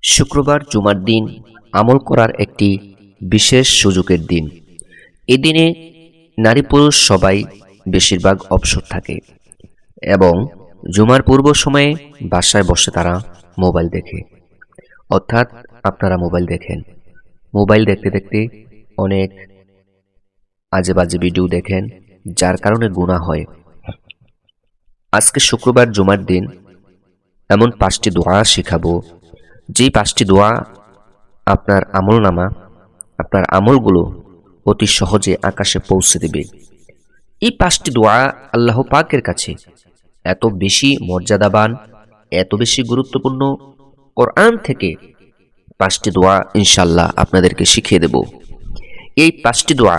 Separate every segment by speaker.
Speaker 1: শুক্রবার জুমার দিন আমল করার একটি বিশেষ সুযোগের দিন। এই দিনে নারী পুরুষ সবাই বেশিরভাগ অবসর থাকে এবং জুমার পূর্ব সময়ে বাসায় বসে তারা মোবাইল দেখে। অর্থাৎ আপনারা মোবাইল দেখেন, মোবাইল দেখতে দেখতে অনেক আজে বাজে ভিডিও দেখেন, যার কারণে গুনাহ হয়। আজকে শুক্রবার জুমার দিন এমন 5টি দোয়া শিখাবো, যেই 5টি দোয়া আপনার আমলনামা, আপনার আমলগুলো অতি সহজে আকাশে পৌঁছে দেবে। এই 5টি দোয়া আল্লাহ পাকের কাছে এত বেশি মর্যাদাবান, এত বেশি গুরুত্বপূর্ণ। কোরআন থেকে 5টি দোয়া ইনশাল্লাহ আপনাদেরকে শিখিয়ে দেব। এই 5টি দোয়া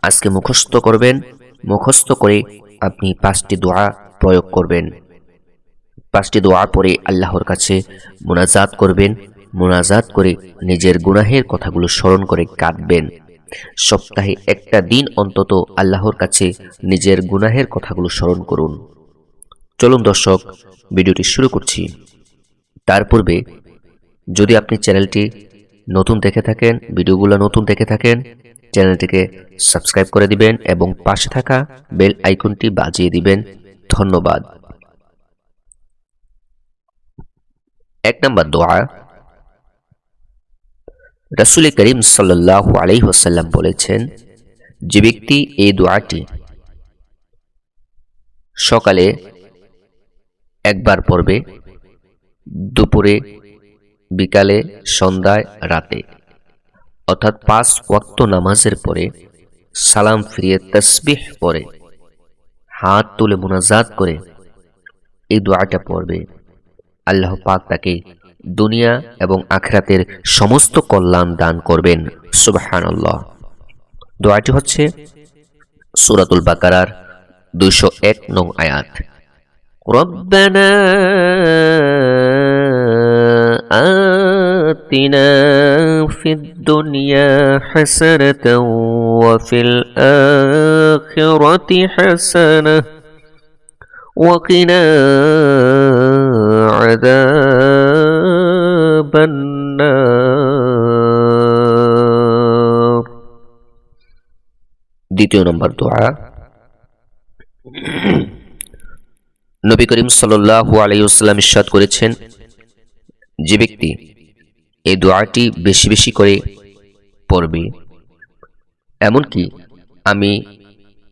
Speaker 1: আজকে মুখস্থ করবেন, মুখস্থ করে আপনি 5টি দোয়া প্রয়োগ করবেন। 5টি দোয়া পরে আল্লাহর কাছে মুনাজাত করবেন, মুনাজাত করে নিজের গুনাহের কথাগুলো স্মরণ করে কাঁদবেন। সপ্তাহে একটা দিন অন্তত আল্লাহর কাছে নিজের গুনাহের কথাগুলো স্মরণ করুন। চলুন দর্শক, ভিডিওটি শুরু করছি। তার পূর্বে যদি আপনি চ্যানেলটি নতুন দেখে থাকেন, ভিডিওগুলো নতুন দেখে থাকেন, চ্যানেলটিকে সাবস্ক্রাইব করে দিবেন এবং পাশে থাকা বেল আইকনটি বাজিয়ে দিবেন। ধন্যবাদ। 1 নম্বর দোয়া, রাসূল করিম সাল্লাল্লাহু আলাইহি ওয়াসাল্লাম বলেছেন, যে ব্যক্তি এই দোয়াটি সকালে একবার পড়বে, দুপুরে, বিকালে, সন্ধ্যায়, রাতে, অর্থাৎ 5 ওয়াক্ত নামাজের পরে সালাম ফিরিয়ে তাসবিহ পড়ে হাত তুলে মুনাজাত করে এই দোয়াটা পড়বে, আল্লাহ পাক তাকে দুনিয়া এবং আখিরাতের সমস্ত কল্যাণ দান করবেন। সুবহানাল্লাহ। দোয়াটি হচ্ছে সূরাতুল বাকারার 201 নং আয়াত। রব্বানা আতিনা ফিদ দুনিয়া হাসানাতাও ওয়া ফিল আখিরাতি হাসানাহ ওয়া কিনা আযাবান নার। দ্বিতীয় নম্বর দোয়া, নবী করিম সাল্লাল্লাহু আলাইহি ওয়াসাল্লাম ইরশাদ করেছেন, যে ব্যক্তি এই দোয়াটি বেশি বেশি করে পড়বে, এমনকি আমি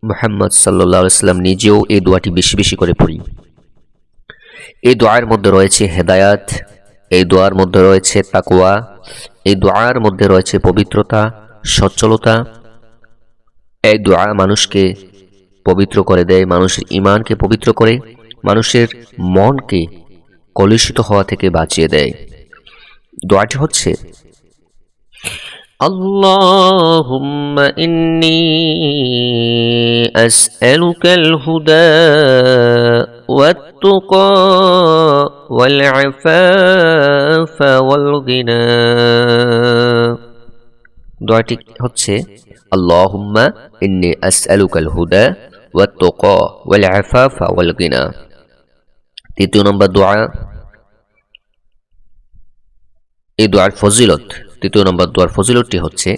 Speaker 1: মুহাম্মদ সাল্লাল্লাহু আলাইহি ওয়াসাল্লাম নিজেও এই দোয়াটি বেশি বেশি করে পড়ি। এই দোয়ার মধ্যে রয়েছে হেদায়াত, এই দোয়ার মধ্যে রয়েছে তাকওয়া, এই দোয়ার মধ্যে রয়েছে পবিত্রতা, সচ্ছলতা। এই দোয়া মানুষকে পবিত্র করে দেয়, মানুষের ঈমানকে পবিত্র করে, মানুষের মনকে কলুষিত হওয়া থেকে বাঁচিয়ে দেয়। দোয়াটি হচ্ছে, আল্লাহুম্মা ইন্নী আসআলুকাল হুদা ওয়াত তুকা ওয়াল আফাফা ওয়াল গিনা। দোয়াটি হচ্ছে, আল্লাহুম্মা ইন্নী আসআলুকাল হুদা ওয়াত তুকা ওয়াল আফাফা ওয়াল গিনা। তৃতীয় নম্বর দোয়া, এই দোয়ার ফজিলত, তৃতীয় নম্বর দোয়ার ফজিলতটি হচ্ছে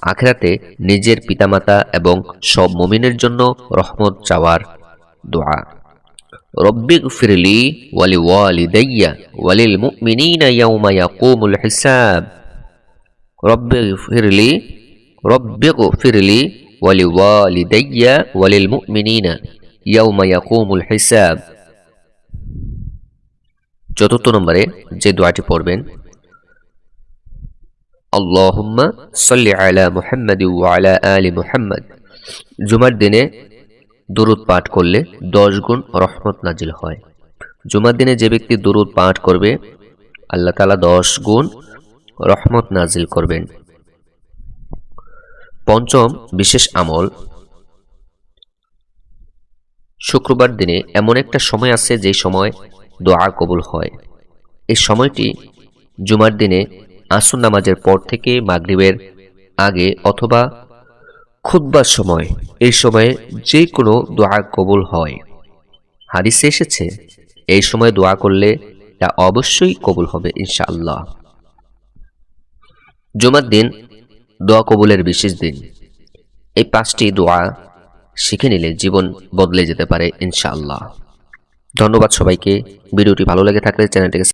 Speaker 1: আখিরাতে নিজের পিতামাতা এবং সব মুমিনের জন্য রহমত চাওয়ার দোয়া। রব্বিগফিরলি ওয়ালি ওয়ালিদাইয়া ওয়ালিল মুমিনিনা ইয়াওমা ইয়াকুমুল হিসাব। রব্বিগফিরলি ওয়ালি ওয়ালিদাইয়া ওয়ালিল মুমিনিনা ইয়াওমা ইয়াকুমুল হিসাব। চতুর্থ নম্বরে যে দোয়াটি পড়বেন, আল্লাহুম্মা সাল্লি আলা মুহাম্মাদ ওয়া আলা আলি মুহাম্মাদ। জুমার দিনে দুরূদ পাঠ করলে 10 গুণ রহমত নাজিল হয়। জুমার দিনে যে ব্যক্তি দুরূদ পাঠ করবে, আল্লাহ তাআলা 10 গুণ রহমত নাজিল করবেন। পঞ্চম বিশেষ আমল, শুক্রবার দিনে এমন একটা সময় আছে যে সময় দোয়া কবুল হয়। এই সময়টি জুমার দিনে আসর নামাজের পর থেকে মাগরিবের আগে অথবা খুতবার সময়। এই সময়ে যে কোনো দোয়া কবুল হয়। হাদিসে এসেছে এই সময় দোয়া করলে তা অবশ্যই কবুল হবে ইনশাআল্লাহ। জুমার দিন দোয়া কবুলের বিশেষ দিন। এই 5টি দোয়া শিখে নিলে জীবন বদলে যেতে পারে ইনশাআল্লাহ। ধন্যবাদ সবাইকে। ভিডিওটি ভালো লেগে থাকলে চ্যানেলটিকে